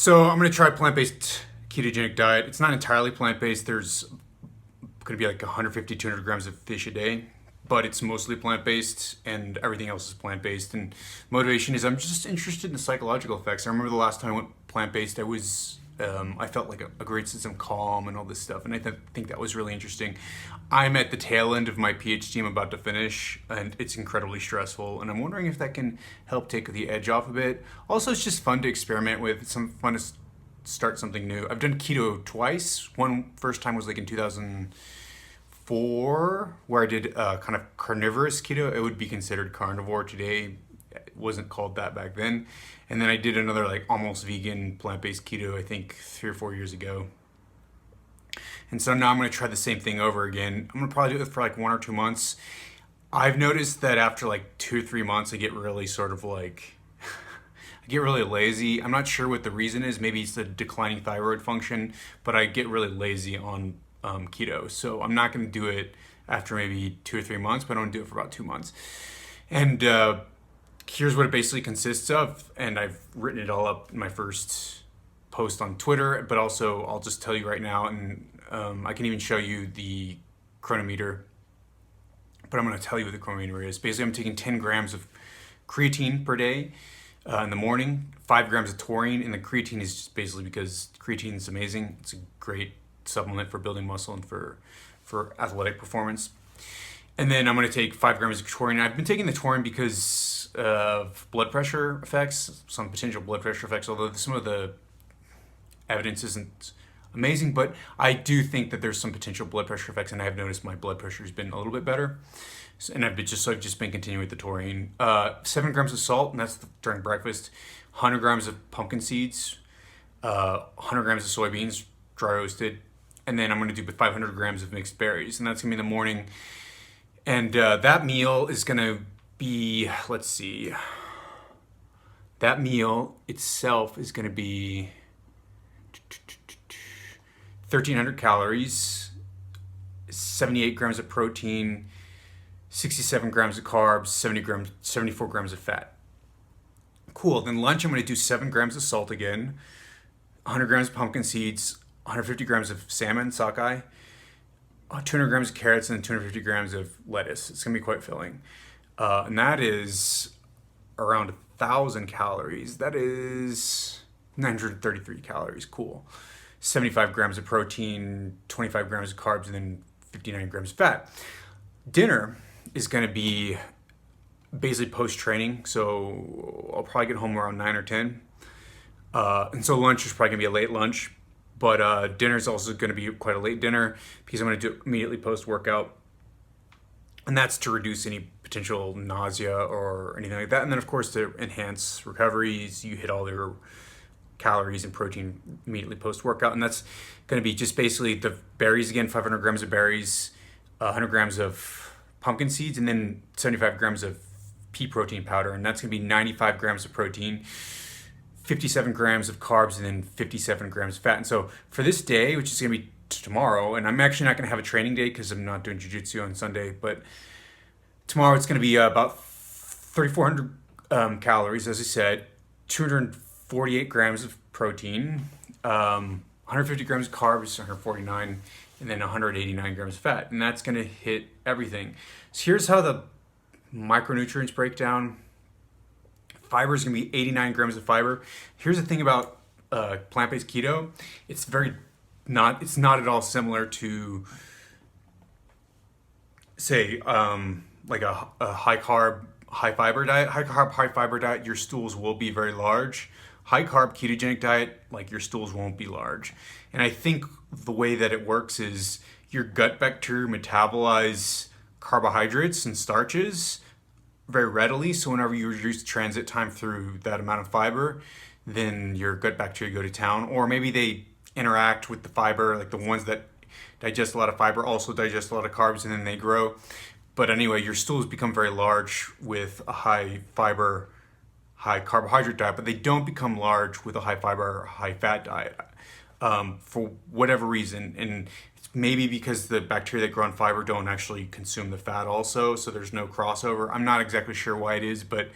So I'm gonna try plant-based ketogenic diet. It's not entirely plant-based. There's gonna be like 150, 200 grams of fish a day, but it's mostly plant-based and everything else is plant-based. And motivation is I'm just interested in the psychological effects. I remember the last time I went plant-based, I felt like a great sense of calm and all this stuff, and think that was really interesting. I'm at the tail end of my PhD. I'm about to finish, and it's incredibly stressful, and I'm wondering if that can help take the edge off a bit. Also, it's just fun to experiment with. It's some fun to start something new. I've done keto twice. First time was like in 2004, where I did kind of carnivorous keto. It would be considered carnivore today. It wasn't called that back then. And then I did another like almost vegan plant-based keto, I think 3 or 4 years ago. And so now I'm going to try the same thing over again. I'm going to probably do it for like 1 or 2 months. I've noticed that after like 2 or 3 months, I get really sort of like, I get really lazy. I'm not sure what the reason is. Maybe it's the declining thyroid function, but I get really lazy on keto. So I'm not going to do it after maybe 2 or 3 months, but I'm going to do it for about 2 months. And here's what it basically consists of, and I've written it all up in my first post on Twitter, but also I'll just tell you right now, and I can even show you the chronometer, but I'm going to tell you what the chronometer is. Basically, I'm taking 10 grams of creatine per day in the morning, 5 grams of taurine, and the creatine is just basically because creatine is amazing. It's a great supplement for building muscle and for athletic performance. And then I'm going to take 5 grams of taurine. I've been taking the taurine because of blood pressure effects, some potential blood pressure effects, although some of the evidence isn't amazing, but I do think that there's some potential blood pressure effects, and I have noticed my blood pressure has been a little bit better. And I've just been continuing with the taurine. 7 grams of salt, and that's during breakfast. 100 grams of pumpkin seeds, 100 grams of soybeans, dry roasted, and then I'm going to do 500 grams of mixed berries, and that's going to be in the morning. And that meal is going to be, let's see, that meal itself is going to be 1,300 calories, 78 grams of protein, 67 grams of carbs, 74 grams of fat. Cool. Then lunch, I'm going to do 7 grams of salt again, 100 grams of pumpkin seeds, 150 grams of salmon, sockeye, 200 grams of carrots, and 250 grams of lettuce. It's going to be quite filling. And that is around 1,000 calories. That is 933 calories. Cool. 75 grams of protein, 25 grams of carbs, and then 59 grams of fat. Dinner is going to be basically post-training, so I'll probably get home around 9 or 10. And so lunch is probably going to be a late lunch, but dinner is also going to be quite a late dinner because I'm going to do it immediately post-workout. And that's to reduce any potential nausea or anything like that. And then, of course, to enhance recoveries, you hit all your calories and protein immediately post-workout. And that's going to be just basically the berries again, 500 grams of berries, 100 grams of pumpkin seeds, and then 75 grams of pea protein powder. And that's going to be 95 grams of protein, 57 grams of carbs, and then 57 grams of fat. And so for this day, which is going to be tomorrow, and I'm actually not going to have a training day because I'm not doing jiu-jitsu on Sunday, but tomorrow it's going to be about 3,400 calories, as I said, 248 grams of protein, 150 grams of carbs, 149, and then 189 grams of fat, and that's going to hit everything. So here's how the micronutrients break down. Fiber is going to be 89 grams of fiber. Here's the thing about plant-based keto. It's not at all similar to, say, like a high carb, high fiber diet. High carb, high fiber diet, your stools will be very large. High carb ketogenic diet, like your stools won't be large. And I think the way that it works is your gut bacteria metabolize carbohydrates and starches very readily. So whenever you reduce transit time through that amount of fiber, then your gut bacteria go to town. Or maybe they interact with the fiber, like the ones that digest a lot of fiber also digest a lot of carbs, and then they grow. But anyway, your stools become very large with a high fiber, high carbohydrate diet, but they don't become large with a high fiber, high fat diet for whatever reason. And it's maybe because the bacteria that grow on fiber don't actually consume the fat also, so there's no crossover. I'm not exactly sure why it is, but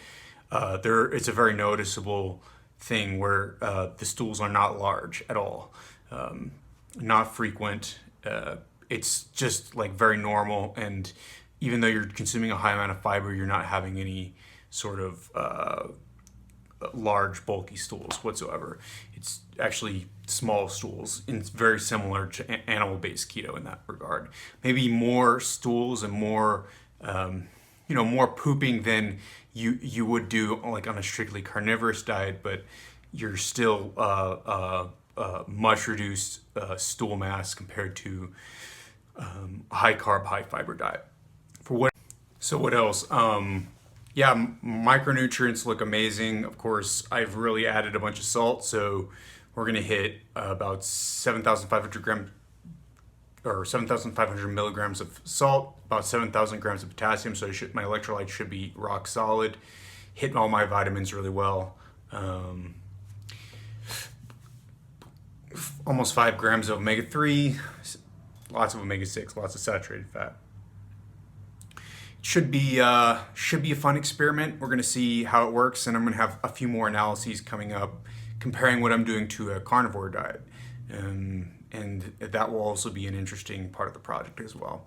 it's a very noticeable thing where the stools are not large at all, not frequent. It's just like very normal, and even though you're consuming a high amount of fiber, you're not having any sort of large, bulky stools whatsoever. It's actually small stools, and it's very similar to animal-based keto in that regard. Maybe more stools and more, more pooping than you would do like on a strictly carnivorous diet, but you're still much reduced stool mass compared to a high carb, high fiber diet. So what else? Yeah, micronutrients look amazing. Of course, I've really added a bunch of salt, so we're gonna hit about 7,500 grams or 7,500 milligrams of salt, about 7,000 grams of potassium. So my electrolytes should be rock solid. Hit all my vitamins really well. Almost 5 grams of omega-3, lots of omega-6, lots of saturated fat. Should be a fun experiment. We're going to see how it works, and I'm going to have a few more analyses coming up comparing what I'm doing to a carnivore diet, and that will also be an interesting part of the project as well,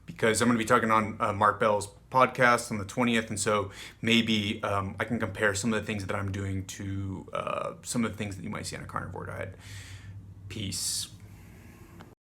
because I'm going to be talking on Mark Bell's podcast on the 20th, and so maybe I can compare some of the things that I'm doing to some of the things that you might see on a carnivore diet. Peace.